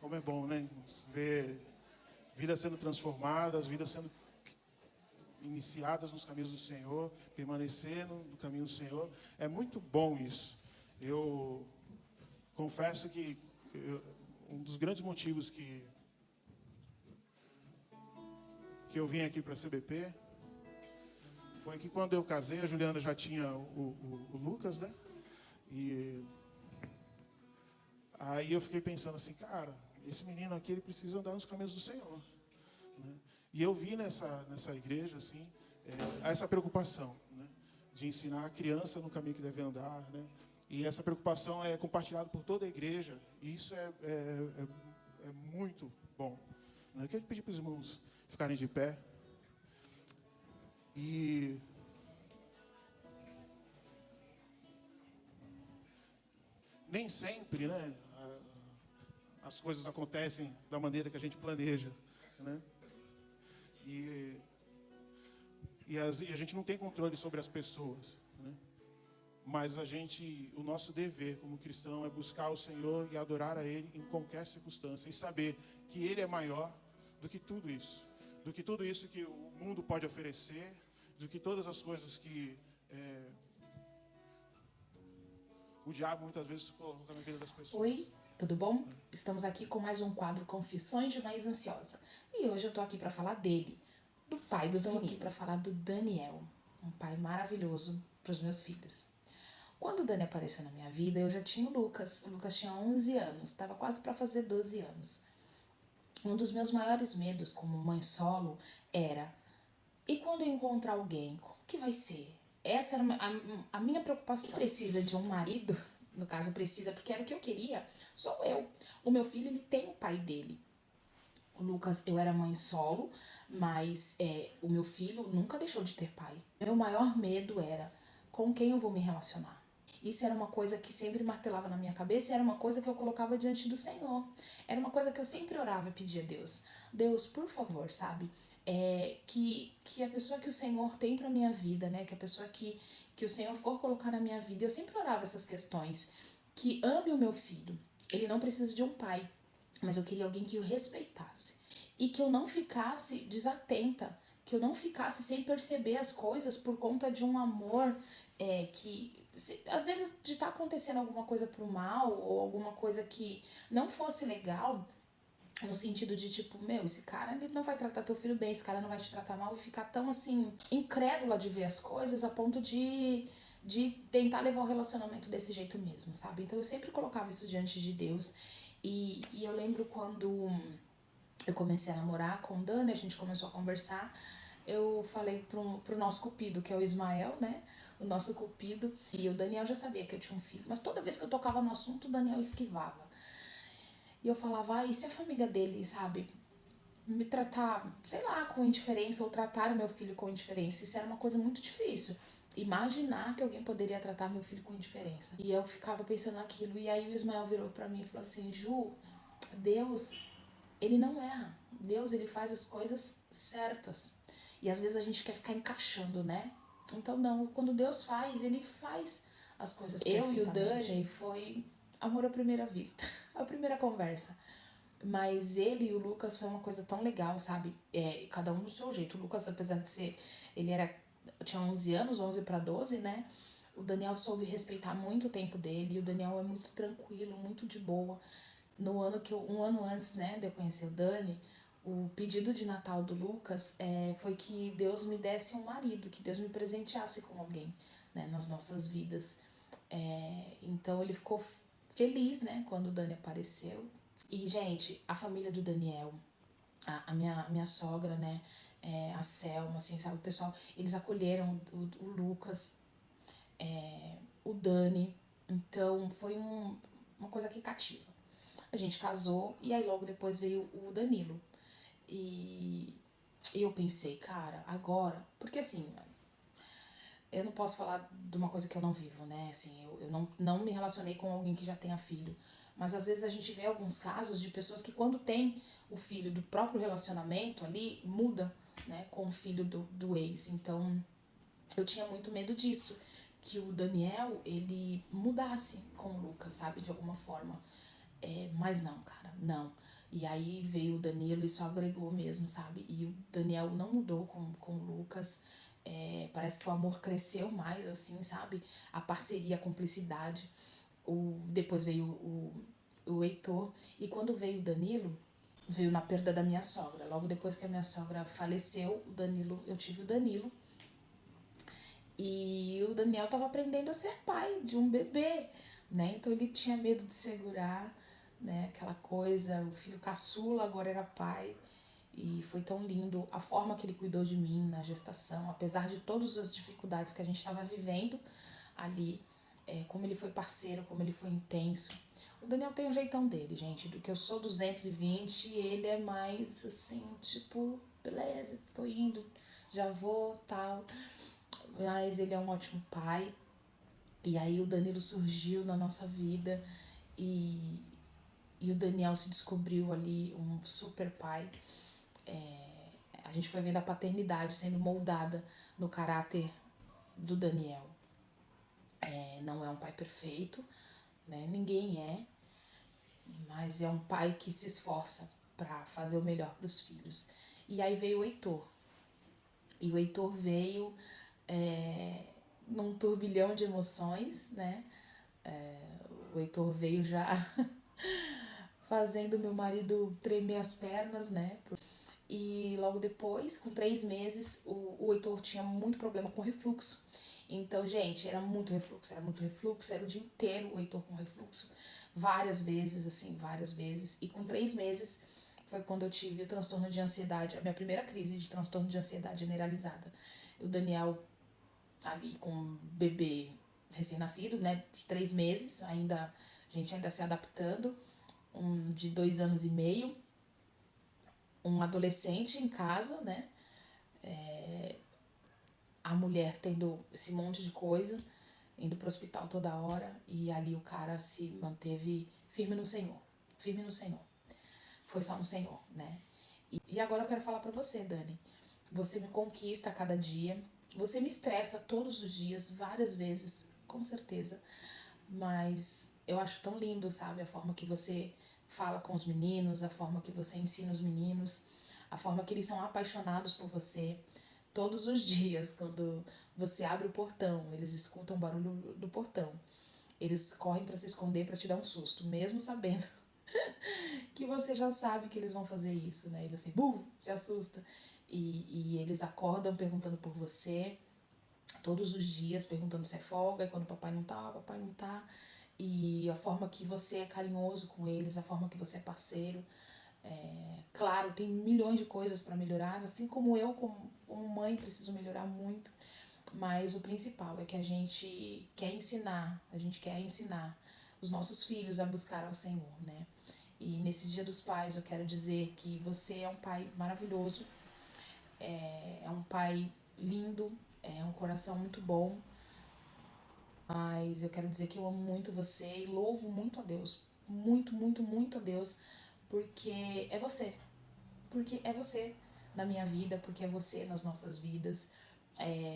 Como é bom, né, irmãos? Ver vidas sendo transformadas, vidas sendo iniciadas nos caminhos do Senhor, permanecendo no caminho do Senhor. É muito bom isso. Eu confesso que um dos grandes motivos que eu vim aqui para a CBP foi que quando eu casei, a Juliana já tinha o Lucas, né? E aí eu fiquei pensando assim, cara, esse menino aqui, ele precisa andar nos caminhos do Senhor, né? E eu vi nessa igreja, assim, essa preocupação, né, de ensinar a criança no caminho que deve andar, né? E essa preocupação é compartilhada por toda a igreja. E isso é muito bom, né? Eu queria pedir para os irmãos ficarem de pé. E nem sempre, né, as coisas acontecem da maneira que a gente planeja, né? E a gente não tem controle sobre as pessoas, né? Mas o nosso dever como cristão é buscar o Senhor e adorar a Ele em qualquer circunstância. E saber que Ele é maior do que tudo isso. Do que tudo isso que o mundo pode oferecer. Do que todas as coisas que o diabo muitas vezes coloca na vida das pessoas. Oi, tudo bom? Estamos aqui com mais um quadro Confissões de Mãe Ansiosa. E hoje eu tô aqui para falar dele, do pai dos meninos. Estou aqui para falar do Daniel, um pai maravilhoso para os meus filhos. Quando o Dani apareceu na minha vida, eu já tinha o Lucas. O Lucas tinha 11 anos, estava quase para fazer 12 anos. Um dos meus maiores medos como mãe solo era: e quando eu encontrar alguém, como que vai ser? Essa era a minha preocupação. Precisa de um marido, no caso precisa, porque era o que eu queria, sou eu. O meu filho, ele tem o pai dele. O Lucas, eu era mãe solo, mas o meu filho nunca deixou de ter pai. Meu maior medo era: com quem eu vou me relacionar? Isso era uma coisa que sempre martelava na minha cabeça e era uma coisa que eu colocava diante do Senhor. Era uma coisa que eu sempre orava e pedia a Deus. Deus, por favor, sabe? Que a pessoa que o Senhor tem pra minha vida, né? Que a pessoa que o Senhor for colocar na minha vida, eu sempre orava essas questões. Que ame o meu filho. Ele não precisa de um pai, mas eu queria alguém que o respeitasse. E que eu não ficasse desatenta, que eu não ficasse sem perceber as coisas por conta de um amor que às vezes de estar acontecendo alguma coisa pro mal ou alguma coisa que não fosse legal, no sentido de tipo, meu, esse cara ele não vai tratar teu filho bem, esse cara não vai te tratar mal, e ficar tão assim, incrédula de ver as coisas a ponto de tentar levar o relacionamento desse jeito mesmo, sabe? Então eu sempre colocava isso diante de Deus. E eu lembro quando eu comecei a namorar com o Dani, a gente começou a conversar, eu falei pro nosso cupido, que é o Ismael, né? O nosso cupido. E o Daniel já sabia que eu tinha um filho. Mas toda vez que eu tocava no assunto, o Daniel esquivava. E eu falava, e se a família dele, sabe, me tratar, sei lá, com indiferença, ou tratar o meu filho com indiferença? Isso era uma coisa muito difícil. Imaginar que alguém poderia tratar meu filho com indiferença. E eu ficava pensando naquilo. E aí o Ismael virou pra mim e falou assim: Ju, Deus, ele não erra. Deus, ele faz as coisas certas. E às vezes a gente quer ficar encaixando, né? Então não, quando Deus faz, ele faz as coisas perfeitamente. Eu e o Dani foi amor à primeira vista, a primeira conversa. Mas ele e o Lucas foi uma coisa tão legal, sabe? Cada um do seu jeito. O Lucas, apesar de ser, tinha 11 anos, 11 para 12, né? O Daniel soube respeitar muito o tempo dele. E o Daniel é muito tranquilo, muito de boa. Um ano antes, né, de eu conhecer o Dani, o pedido de Natal do Lucas foi que Deus me desse um marido, que Deus me presenteasse com alguém, né, nas nossas vidas. Então ele ficou feliz, né, quando o Dani apareceu. E, gente, a família do Daniel, a minha sogra, né, a Selma, assim, sabe, o pessoal, eles acolheram o Lucas, o Dani. Então foi uma coisa que cativa. A gente casou e aí logo depois veio o Danilo. E eu pensei, cara, agora... Porque assim, eu não posso falar de uma coisa que eu não vivo, né? Assim, eu não me relacionei com alguém que já tenha filho. Mas às vezes a gente vê alguns casos de pessoas que quando tem o filho do próprio relacionamento ali, muda, né? Com o filho do ex. Então, eu tinha muito medo disso. Que o Daniel, ele mudasse com o Lucas, sabe? De alguma forma. Mas não, cara, não. E aí veio o Danilo e só agregou mesmo, sabe? E o Daniel não mudou com o Lucas. Parece que o amor cresceu mais, assim, sabe? A parceria, a cumplicidade. Depois veio o Heitor. E quando veio o Danilo, veio na perda da minha sogra. Logo depois que a minha sogra faleceu, eu tive o Danilo. E o Daniel tava aprendendo a ser pai de um bebê, né? Então ele tinha medo de segurar, né? Aquela coisa, o filho caçula agora era pai. E foi tão lindo a forma que ele cuidou de mim na gestação, apesar de todas as dificuldades que a gente estava vivendo ali, como ele foi parceiro, como ele foi intenso. O Daniel tem um jeitão dele, gente, do que eu sou 220, ele é mais assim, tipo, beleza, tô indo, já vou, tal. Mas ele é um ótimo pai. E aí o Danilo surgiu na nossa vida e o Daniel se descobriu ali um super pai. A gente foi vendo a paternidade sendo moldada no caráter do Daniel. Não é um pai perfeito, né? Ninguém é, mas é um pai que se esforça para fazer o melhor para os filhos. E aí veio o Heitor. E o Heitor veio num turbilhão de emoções, né? O Heitor veio já fazendo meu marido tremer as pernas, né? E logo depois, com 3 meses, o Heitor tinha muito problema com refluxo. Então, gente, era muito refluxo, era o dia inteiro o Heitor com refluxo. Várias vezes, assim, várias vezes. E com 3 meses foi quando eu tive o transtorno de ansiedade, a minha primeira crise de transtorno de ansiedade generalizada. O Daniel ali com um bebê recém-nascido, né, de 3 meses, a gente ainda se adaptando, de 2 anos e meio, um adolescente em casa, né, a mulher tendo esse monte de coisa, indo pro hospital toda hora, e ali o cara se manteve firme no Senhor, firme no Senhor. Foi só no Senhor, né? E agora eu quero falar pra você, Dani. Você me conquista a cada dia, você me estressa todos os dias, várias vezes, com certeza. Mas eu acho tão lindo, sabe? A forma que você fala com os meninos, a forma que você ensina os meninos, a forma que eles são apaixonados por você. Todos os dias, quando você abre o portão, eles escutam o barulho do portão. Eles correm para se esconder para te dar um susto, mesmo sabendo que você já sabe que eles vão fazer isso, né? E você, se assusta. E eles acordam perguntando por você, todos os dias, perguntando se é folga, e quando o papai não tá. E a forma que você é carinhoso com eles, a forma que você é parceiro. Claro, tem milhões de coisas para melhorar, assim como eu, como mãe, preciso melhorar muito. Mas o principal é que a gente quer ensinar os nossos filhos a buscar ao Senhor, né? E nesse Dia dos Pais eu quero dizer que você é um pai maravilhoso, é um pai lindo, é um coração muito bom, mas eu quero dizer que eu amo muito você e louvo muito a Deus, muito, muito, muito a Deus, porque é você, na minha vida, porque é você nas nossas vidas.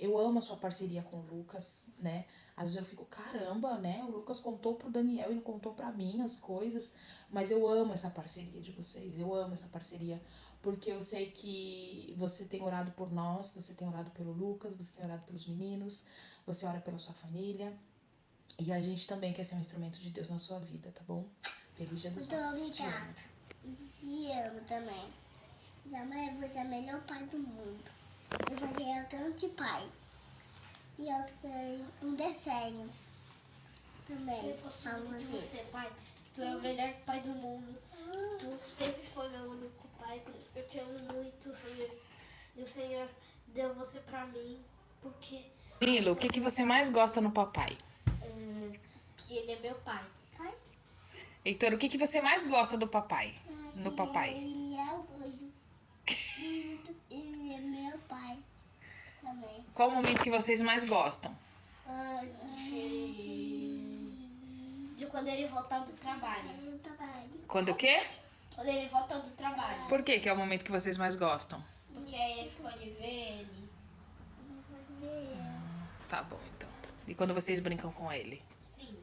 Eu amo a sua parceria com o Lucas, né? Às vezes eu fico, caramba, né? O Lucas contou pro Daniel e não contou pra mim as coisas, mas eu amo essa parceria de vocês, eu amo essa parceria, porque eu sei que você tem orado por nós, você tem orado pelo Lucas, você tem orado pelos meninos, você ora pela sua família, e a gente também quer ser um instrumento de Deus na sua vida, tá bom? Feliz Dia dos Pais. Muito obrigada. E te amo também. Minha mãe, você é o melhor pai do mundo. Eu vou fazer o grande pai. E eu tenho um desenho também. Eu posso dizer que você, pai, tu é o melhor pai do mundo. Tu sempre foi meu único pai, por isso que eu te amo muito, Senhor. E o Senhor deu você pra mim, porque... Danilo, o que você mais gosta no papai? que ele é meu pai. Heitor, o que você mais gosta do papai? No papai? Ele é orgulho. Ele é meu pai também. Qual o momento que vocês mais gostam? De quando ele voltar do trabalho. Quando o quê? Quando ele volta do trabalho. Por que é o momento que vocês mais gostam? Porque aí ele pode ver ele. Tá bom, então. E quando vocês brincam com ele? Sim.